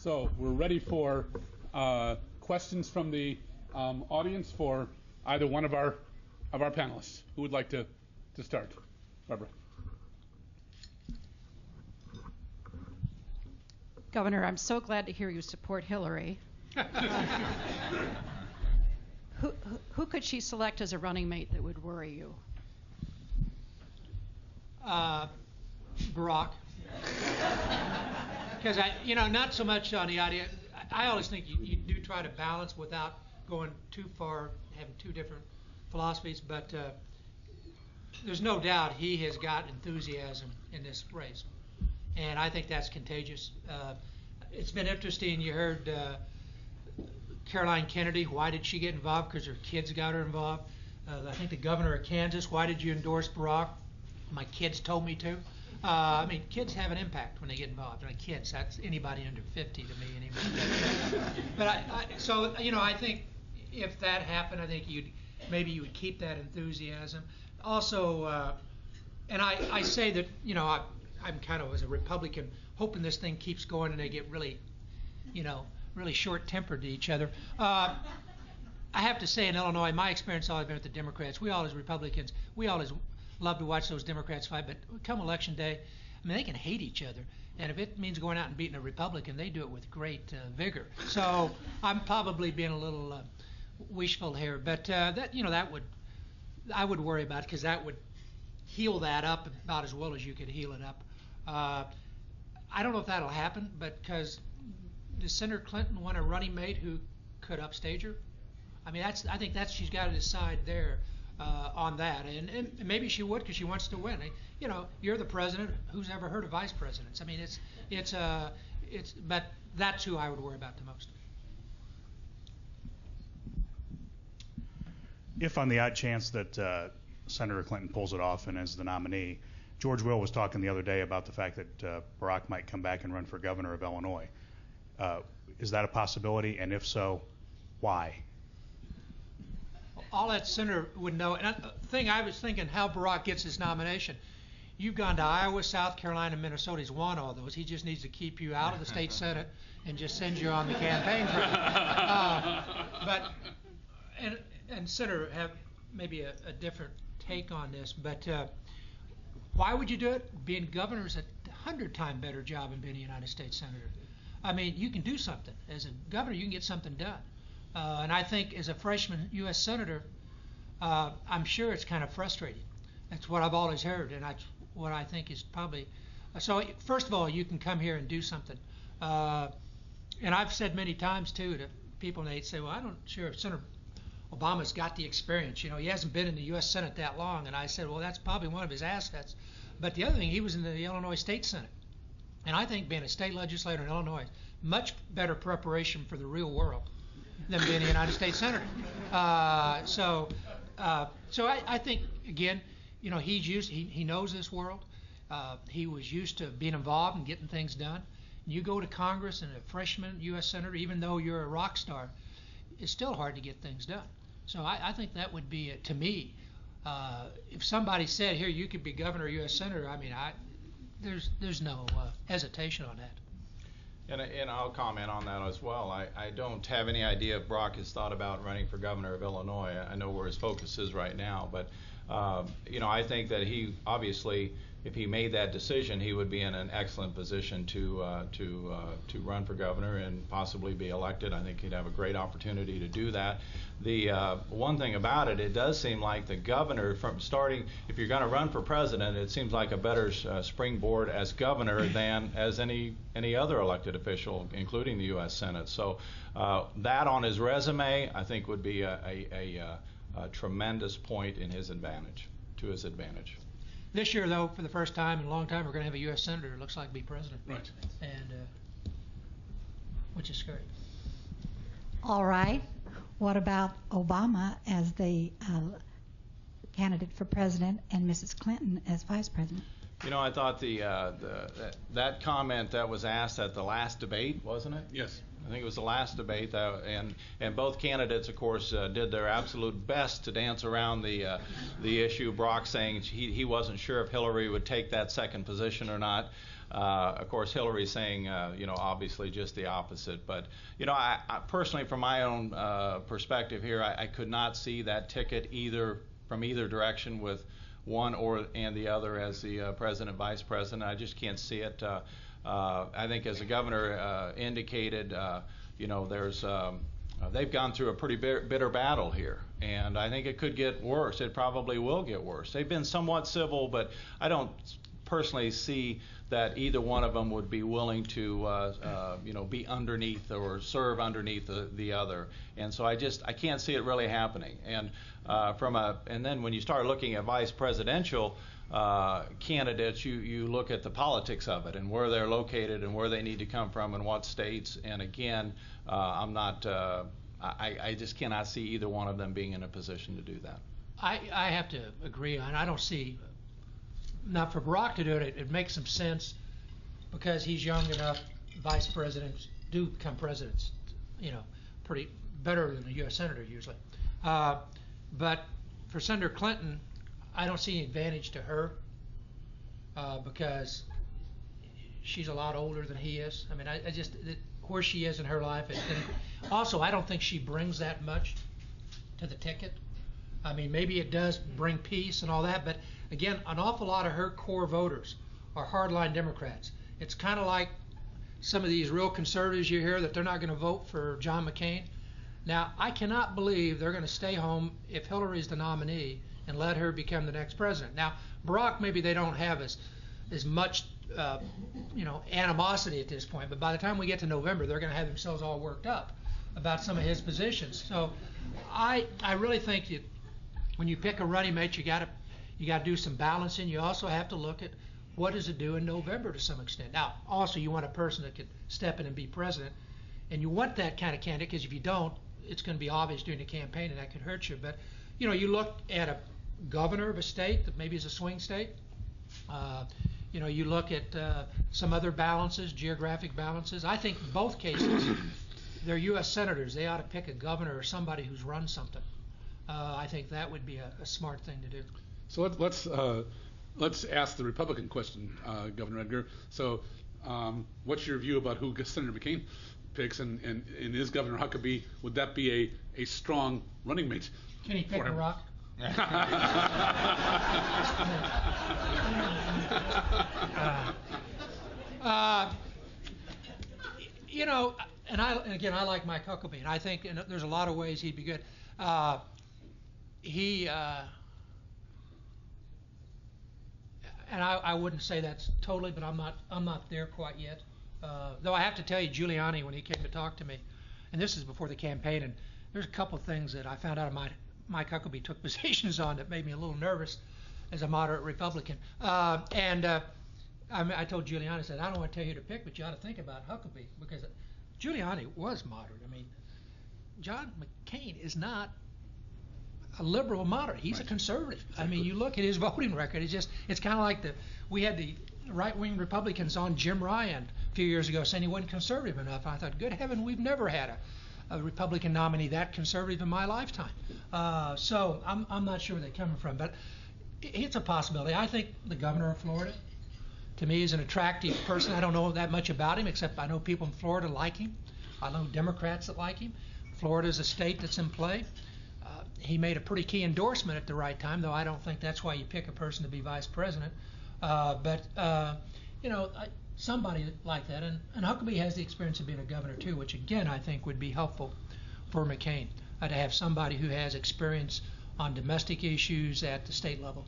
So we're ready for questions from the audience for either one of our panelists. Who would like to start? Barbara. Governor, I'm so glad to hear you support Hillary. Who could she select as a running mate that would worry you? Barack. Because not so much on the idea. I always think you do try to balance without going too far, having two different philosophies. But there's no doubt he has got enthusiasm in this race, and I think that's contagious. It's been interesting. You heard Caroline Kennedy. Why did she get involved? Because her kids got her involved. I think the governor of Kansas. Why did you endorse Barack? My kids told me to. I mean, kids have an impact when they get involved. Kids, that's anybody under 50 to me anymore. But I think if that happened, I think maybe you would keep that enthusiasm. Also, and I say that I'm kind of as a Republican hoping this thing keeps going and they get really, really short-tempered to each other. I have to say in Illinois, my experience has always been with the Democrats. We all as Republicans, we always love to watch those Democrats fight, but come election day, I mean, they can hate each other. And if it means going out and beating a Republican, they do it with great vigor. So I'm probably being a little wishful here, but I would worry about it because that would heal that up about as well as you could heal it up. I don't know if that'll happen, but because does Senator Clinton want a running mate who could upstage her? I mean, I think she's got to decide there. On that, and maybe she would because she wants to win. You're the president. Who's ever heard of vice presidents? I mean, but that's who I would worry about the most. If on the odd chance that Senator Clinton pulls it off and is the nominee, George Will was talking the other day about the fact that Barack might come back and run for governor of Illinois. Is that a possibility? And if so, why? All that senator would know. And the thing I was thinking, how Barack gets his nomination. You've gone to Iowa, South Carolina, Minnesota. He's won all those. He just needs to keep you out of the state senate and just send you on the campaign trail. And Senator have maybe a different take on this. But why would you do it? Being governor is 100 times better job than being a United States senator. I mean, you can do something. As a governor, you can get something done. And I think as a freshman U.S. Senator, I'm sure it's kind of frustrating. That's what I've always heard, and that's what I think is probably. So first of all, you can come here and do something. And I've said many times, too, to people, and they say, well, I'm not sure if Senator Obama's got the experience. He hasn't been in the U.S. Senate that long. And I said, well, that's probably one of his assets. But the other thing, he was in the Illinois State Senate. And I think being a state legislator in Illinois, much better preparation for the real world than being a United States Senator. So I think, again, he knows this world. He was used to being involved and getting things done. You go to Congress and a freshman U.S. Senator, even though you're a rock star, it's still hard to get things done. So I think that would be, to me, if somebody said, here, you could be governor or U.S. Senator, I mean, there's no hesitation on that. And I'll comment on that as well. I don't have any idea if Barack has thought about running for governor of Illinois. I know where his focus is right now, but I think that he obviously, if he made that decision, he would be in an excellent position to run for governor and possibly be elected. I think he'd have a great opportunity to do that. The one thing about it does seem like the governor, from starting, if you're going to run for president, it seems like a better springboard as governor than as any other elected official, including the U.S. Senate. So that on his resume, I think, would be a tremendous point in his advantage, to his advantage. This year, though, for the first time in a long time, we're going to have a U.S. Senator who looks like be president. Right. And which is scary. All right. What about Obama as the candidate for president and Mrs. Clinton as vice president? You know, I thought that comment that was asked at the last debate, wasn't it? Yes. I think it was the last debate, and both candidates, of course, did their absolute best to dance around the issue. Brock saying he wasn't sure if Hillary would take that second position or not. Of course, Hillary saying, you know, obviously just the opposite. But, you know, I personally, from my own perspective here, I could not see that ticket from either direction with one and the other as the president, vice president. I just can't see it. I think, as the governor indicated, you know, they've gone through a pretty bitter battle here, and I think it could get worse. It probably will get worse. They've been somewhat civil, but I don't personally see that either one of them would be willing to, you know, be underneath or serve underneath the other. And so I can't see it really happening. And and then when you start looking at vice presidential candidates, you look at the politics of it and where they're located and where they need to come from and what states. And again, I just cannot see either one of them being in a position to do that. I have to agree on. I don't see. Now, for Barack to do it, it makes some sense because he's young enough. Vice presidents do become presidents, you know, pretty better than a U.S. senator usually. But for Senator Clinton, I don't see any advantage to her because she's a lot older than he is. I mean, I just where she is in her life. And also, I don't think she brings that much to the ticket. I mean, maybe it does bring peace and all that, but again, an awful lot of her core voters are hardline Democrats. It's kind of like some of these real conservatives you hear that they're not going to vote for John McCain. Now, I cannot believe they're going to stay home if Hillary's the nominee and let her become the next president. Now, Barack, maybe they don't have as much you know, animosity at this point, but by the time we get to November, they're going to have themselves all worked up about some of his positions. So I really think that when you pick a running mate, you got to do some balancing. You also have to look at what does it do in November to some extent. Now, also you want a person that could step in and be president, and you want that kind of candidate because if you don't, it's going to be obvious during the campaign and that could hurt you. But you know, you look at a governor of a state that maybe is a swing state. You know, you look at some other balances, geographic balances. I think in both cases, they're U.S. senators. They ought to pick a governor or somebody who's run something. I think that would be a smart thing to do. So let's ask the Republican question, Governor Edgar. So, what's your view about who Senator McCain picks, and is Governor Huckabee, would that be a strong running mate? Can he pick Barack? You know, and again, I like Mike Huckabee, and I think there's a lot of ways he'd be good. And I wouldn't say that's totally, but I'm not there quite yet. Though I have to tell you, Giuliani, when he came to talk to me, and this is before the campaign, and there's a couple of things that I found out Mike Huckabee took positions on that made me a little nervous as a moderate Republican. I told Giuliani, I said, I don't want to tell you who to pick, but you ought to think about Huckabee, because Giuliani was moderate. I mean, John McCain is not a liberal moderate. He's a conservative. Exactly. I mean, you look at his voting record. It's kind of like we had the right-wing Republicans on Jim Ryan a few years ago saying he wasn't conservative enough. I thought, good heaven, we've never had a Republican nominee that conservative in my lifetime. So I'm not sure where they're coming from, but it's a possibility. I think the governor of Florida, to me, is an attractive person. I don't know that much about him, except I know people in Florida like him. I know Democrats that like him. Florida is a state that's in play. He made a pretty key endorsement at the right time, though I don't think that's why you pick a person to be vice president. But you know, somebody like that, and Huckabee has the experience of being a governor too, which again I think would be helpful for McCain to have somebody who has experience on domestic issues at the state level.